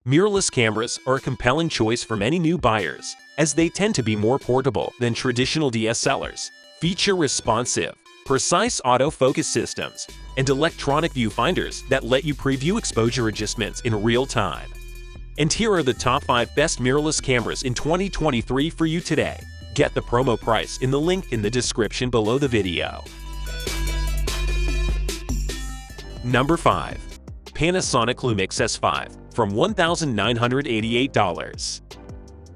Mirrorless cameras are a compelling choice for many new buyers, as they tend to be more portable than traditional DSLRs, feature responsive, precise autofocus systems, and electronic viewfinders that let you preview exposure adjustments in real time. And here are the top 5 best mirrorless cameras in 2023 for you today. Get the promo price in the link in the description below the video. Number 5. Panasonic Lumix S5 from $1,988.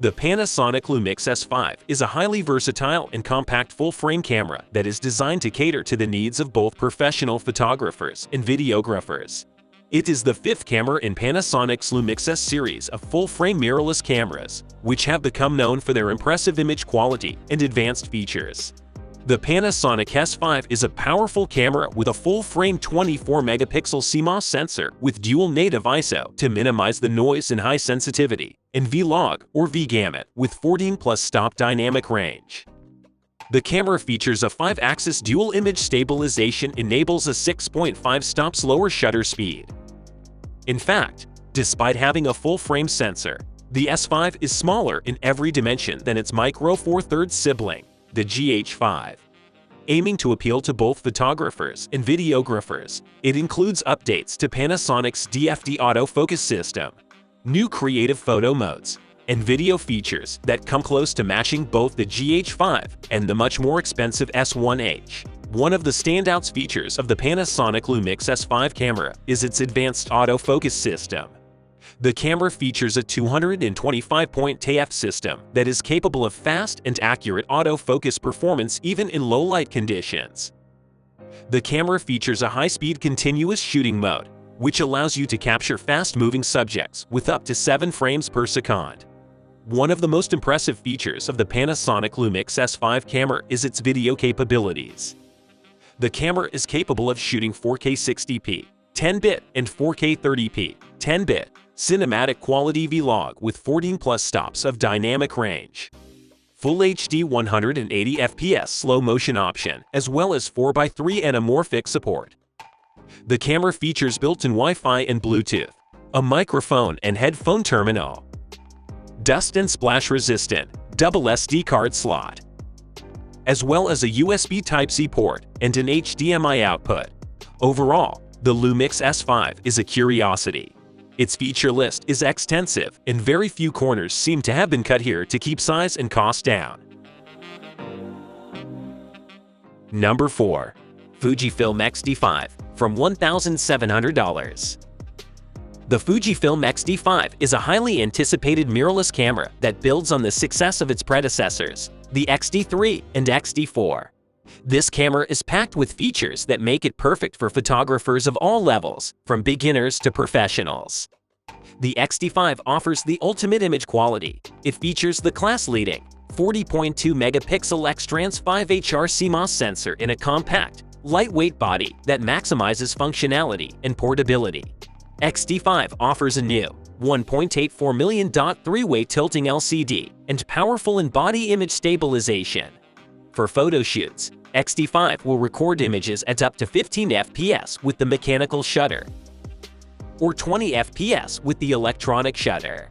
The Panasonic Lumix S5 is a highly versatile and compact full-frame camera that is designed to cater to the needs of both professional photographers and videographers. It is the 5th camera in Panasonic's Lumix S series of full-frame mirrorless cameras, which have become known for their impressive image quality and advanced features. The Panasonic S5 is a powerful camera with a full-frame 24-megapixel CMOS sensor with dual native ISO to minimize the noise and high sensitivity, and V-Log or V-Gamut with 14+ stop dynamic range. The camera features a 5-axis dual image stabilization, enables a 6.5 stops lower shutter speed. In fact, despite having a full-frame sensor, the S5 is smaller in every dimension than its Micro Four Thirds sibling, the GH5. Aiming to appeal to both photographers and videographers, it includes updates to Panasonic's DFD autofocus system, new creative photo modes, and video features that come close to matching both the GH5 and the much more expensive S1H. One of the standout features of the Panasonic Lumix S5 camera is its advanced autofocus system. The camera features a 225-point TF system that is capable of fast and accurate autofocus performance even in low-light conditions. The camera features a high-speed continuous shooting mode, which allows you to capture fast-moving subjects with up to 7 frames per second. One of the most impressive features of the Panasonic Lumix S5 camera is its video capabilities. The camera is capable of shooting 4K 60p, 10-bit, and 4K 30p, 10-bit, cinematic quality V-Log with 14+ stops of dynamic range, Full HD 180 FPS slow motion option, as well as 4:3 anamorphic support. The camera features built-in Wi-Fi and Bluetooth, a microphone and headphone terminal, dust and splash resistant, double SD card slot, as well as a USB Type-C port and an HDMI output. Overall, the Lumix S5 is a curiosity. Its feature list is extensive, and very few corners seem to have been cut here to keep size and cost down. Number 4. Fujifilm XD5 from $1,700. The Fujifilm XD5 is a highly anticipated mirrorless camera that builds on the success of its predecessors, the XD3 and XD4. This camera is packed with features that make it perfect for photographers of all levels, from beginners to professionals. The XD5 offers the ultimate image quality. It features the class-leading 40.2-megapixel X-Trans 5HR CMOS sensor in a compact, lightweight body that maximizes functionality and portability. XD5 offers a new 1.84 million three-way tilting LCD and powerful in-body image stabilization. For photo shoots, XD5 will record images at up to 15 FPS with the mechanical shutter, or 20 FPS with the electronic shutter.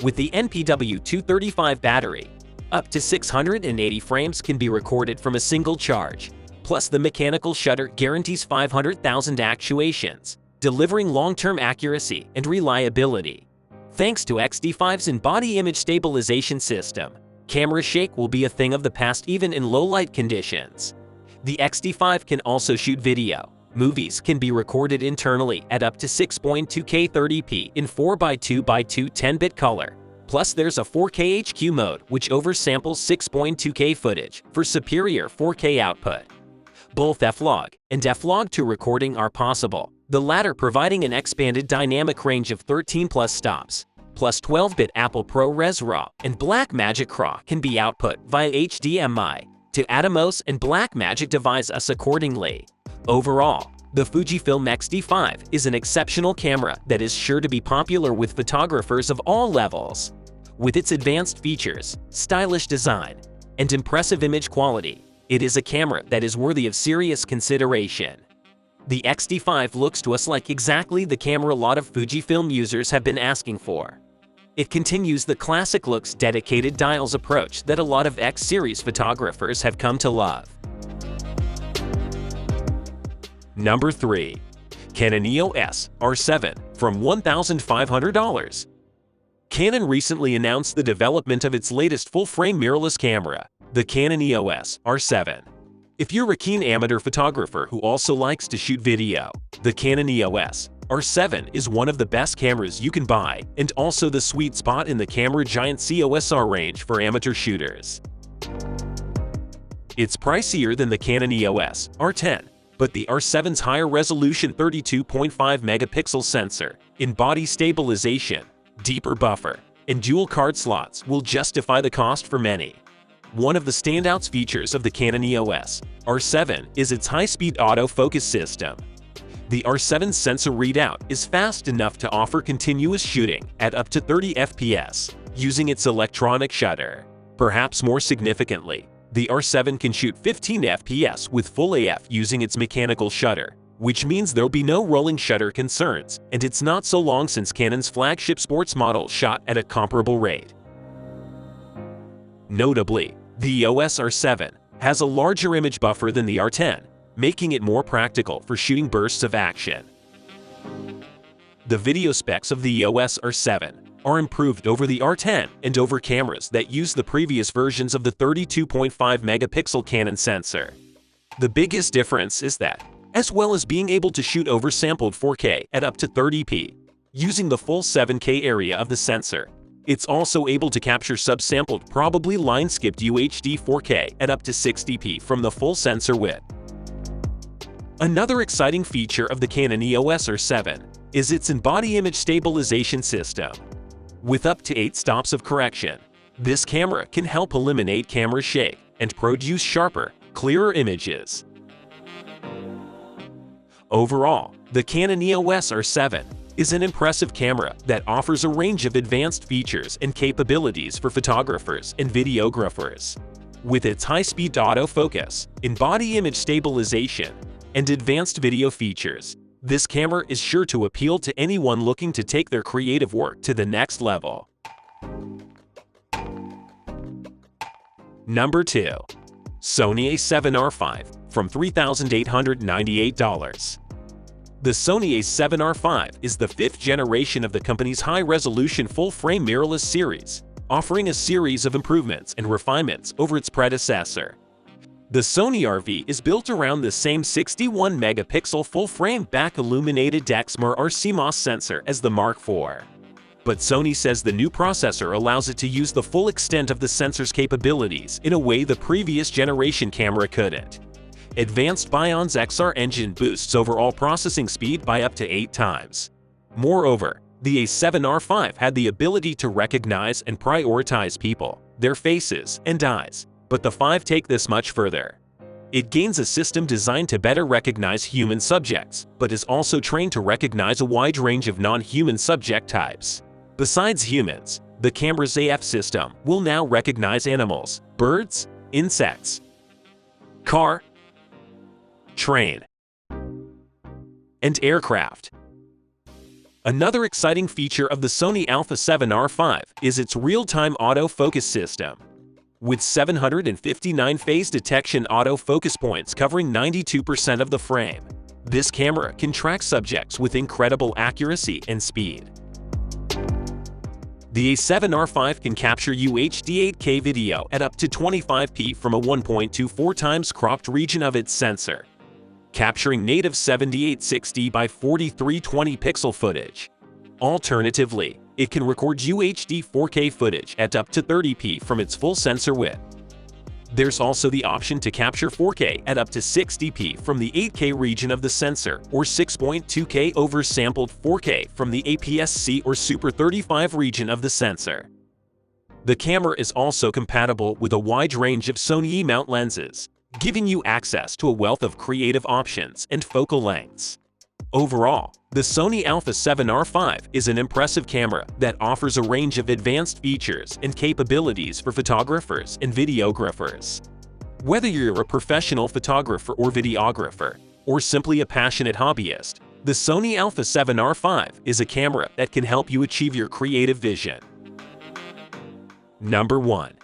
With the NPW235 battery, up to 680 frames can be recorded from a single charge, plus the mechanical shutter guarantees 500,000 actuations, delivering long-term accuracy and reliability. Thanks to XD5's in-body image stabilization system, camera shake will be a thing of the past even in low-light conditions. The XD5 can also shoot video. Movies can be recorded internally at up to 6.2K 30p in 4:2:2 10-bit color. Plus there's a 4K HQ mode which oversamples 6.2K footage for superior 4K output. Both F-Log and F-Log2 recording are possible, the latter providing an expanded dynamic range of 13+ stops. Plus 12-bit Apple ProRes RAW and Blackmagic RAW can be output via HDMI to Atomos and Blackmagic device us accordingly. Overall, the Fujifilm XD5 is an exceptional camera that is sure to be popular with photographers of all levels. With its advanced features, stylish design, and impressive image quality, it is a camera that is worthy of serious consideration. The XD5 looks to us like exactly the camera a lot of Fujifilm users have been asking for. It continues the classic looks dedicated dials approach that a lot of X-series photographers have come to love. Number 3. Canon EOS R7 from $1,500. Canon recently announced the development of its latest full-frame mirrorless camera, the Canon EOS R7. If you're a keen amateur photographer who also likes to shoot video, the Canon EOS R7 is one of the best cameras you can buy and also the sweet spot in the camera giant COS R range for amateur shooters. It's pricier than the Canon EOS R10, but the R7's higher resolution 32.5 megapixel sensor, in-body stabilization, deeper buffer, and dual card slots will justify the cost for many. One of the standout features of the Canon EOS R7 is its high-speed autofocus system. The R7's sensor readout is fast enough to offer continuous shooting at up to 30 FPS using its electronic shutter. Perhaps more significantly, the R7 can shoot 15 FPS with full AF using its mechanical shutter, which means there'll be no rolling shutter concerns, and it's not so long since Canon's flagship sports model shot at a comparable rate. Notably, the EOS R7 has a larger image buffer than the R10, making it more practical for shooting bursts of action. The video specs of the EOS R7 are improved over the R10 and over cameras that use the previous versions of the 32.5 megapixel Canon sensor. The biggest difference is that, as well as being able to shoot oversampled 4K at up to 30p, using the full 7K area of the sensor, it's also able to capture subsampled, probably line-skipped UHD 4K at up to 60p from the full sensor width. Another exciting feature of the Canon EOS R7 is its in-body image stabilization system. With up to 8 stops of correction, this camera can help eliminate camera shake and produce sharper, clearer images. Overall, the Canon EOS R7 is an impressive camera that offers a range of advanced features and capabilities for photographers and videographers. With its high-speed autofocus, in-body image stabilization, and advanced video features, this camera is sure to appeal to anyone looking to take their creative work to the next level. Number 2. Sony A7R5 from $3,898. The Sony A7R5 is the 5th generation of the company's high-resolution full-frame mirrorless series, offering a series of improvements and refinements over its predecessor. The Sony RV is built around the same 61-megapixel full-frame back-illuminated Dexmer or CMOS sensor as the Mark IV. But Sony says the new processor allows it to use the full extent of the sensor's capabilities in a way the previous generation camera couldn't. Advanced Bion's XR engine boosts overall processing speed by up to 8 times. Moreover, the A7R5 had the ability to recognize and prioritize people, their faces, and eyes, but the 5 take this much further. It gains a system designed to better recognize human subjects, but is also trained to recognize a wide range of non-human subject types. Besides humans, the camera's AF system will now recognize animals, birds, insects, car, train, and aircraft. Another exciting feature of the Sony A7R5 is its real-time autofocus system. With 759 phase detection autofocus points covering 92% of the frame, this camera can track subjects with incredible accuracy and speed. The A7R5 can capture UHD 8K video at up to 25p from a 1.24 times cropped region of its sensor, capturing native 7860 by 4320 pixel footage. Alternatively, it can record UHD 4K footage at up to 30p from its full sensor width. There's also the option to capture 4K at up to 60p from the 8K region of the sensor or 6.2K oversampled 4K from the APS-C or Super 35 region of the sensor. The camera is also compatible with a wide range of Sony E-mount lenses, giving you access to a wealth of creative options and focal lengths. Overall, the Sony A7R5 is an impressive camera that offers a range of advanced features and capabilities for photographers and videographers. Whether you're a professional photographer or videographer, or simply a passionate hobbyist, the Sony A7R5 is a camera that can help you achieve your creative vision. Number 1.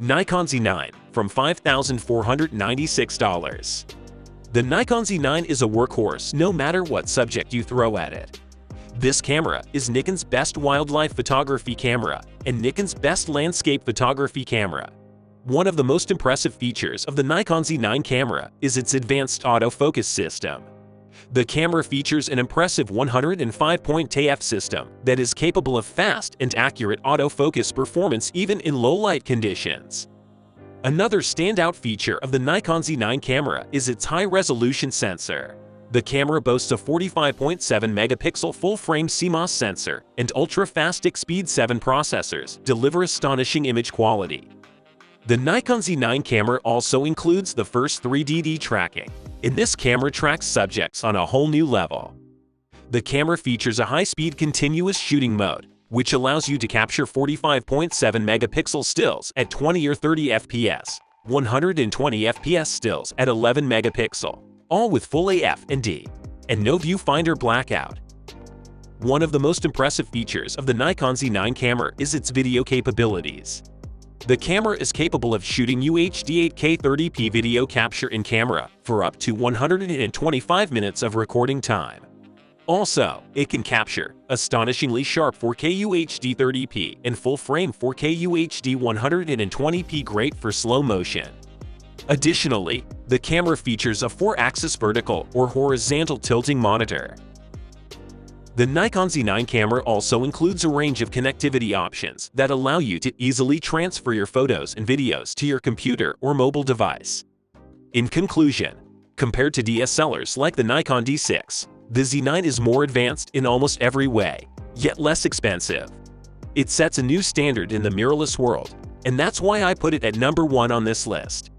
Nikon Z9 from $5,496. The Nikon Z9 is a workhorse no matter what subject you throw at it. This camera is Nikon's best wildlife photography camera and Nikon's best landscape photography camera. One of the most impressive features of the Nikon Z9 camera is its advanced autofocus system. The camera features an impressive 105-point TF system that is capable of fast and accurate autofocus performance even in low-light conditions. Another standout feature of the Nikon Z9 camera is its high-resolution sensor. The camera boasts a 45.7-megapixel full-frame CMOS sensor, and ultra-fast Speed 7 processors deliver astonishing image quality. The Nikon Z9 camera also includes the first 3D tracking, and this camera tracks subjects on a whole new level. The camera features a high-speed continuous shooting mode, which allows you to capture 45.7-megapixel stills at 20 or 30 fps, 120 fps stills at 11 megapixel, all with full AF and D, and no viewfinder blackout. One of the most impressive features of the Nikon Z9 camera is its video capabilities. The camera is capable of shooting UHD 8K 30p video capture in camera for up to 125 minutes of recording time. Also, it can capture astonishingly sharp 4K UHD 30p and full-frame 4K UHD 120p, great for slow motion. Additionally, the camera features a 4-axis vertical or horizontal tilting monitor. The Nikon Z9 camera also includes a range of connectivity options that allow you to easily transfer your photos and videos to your computer or mobile device. In conclusion, compared to DSLRs like the Nikon D6, the Z9 is more advanced in almost every way, yet less expensive. It sets a new standard in the mirrorless world, and that's why I put it at number 1 on this list.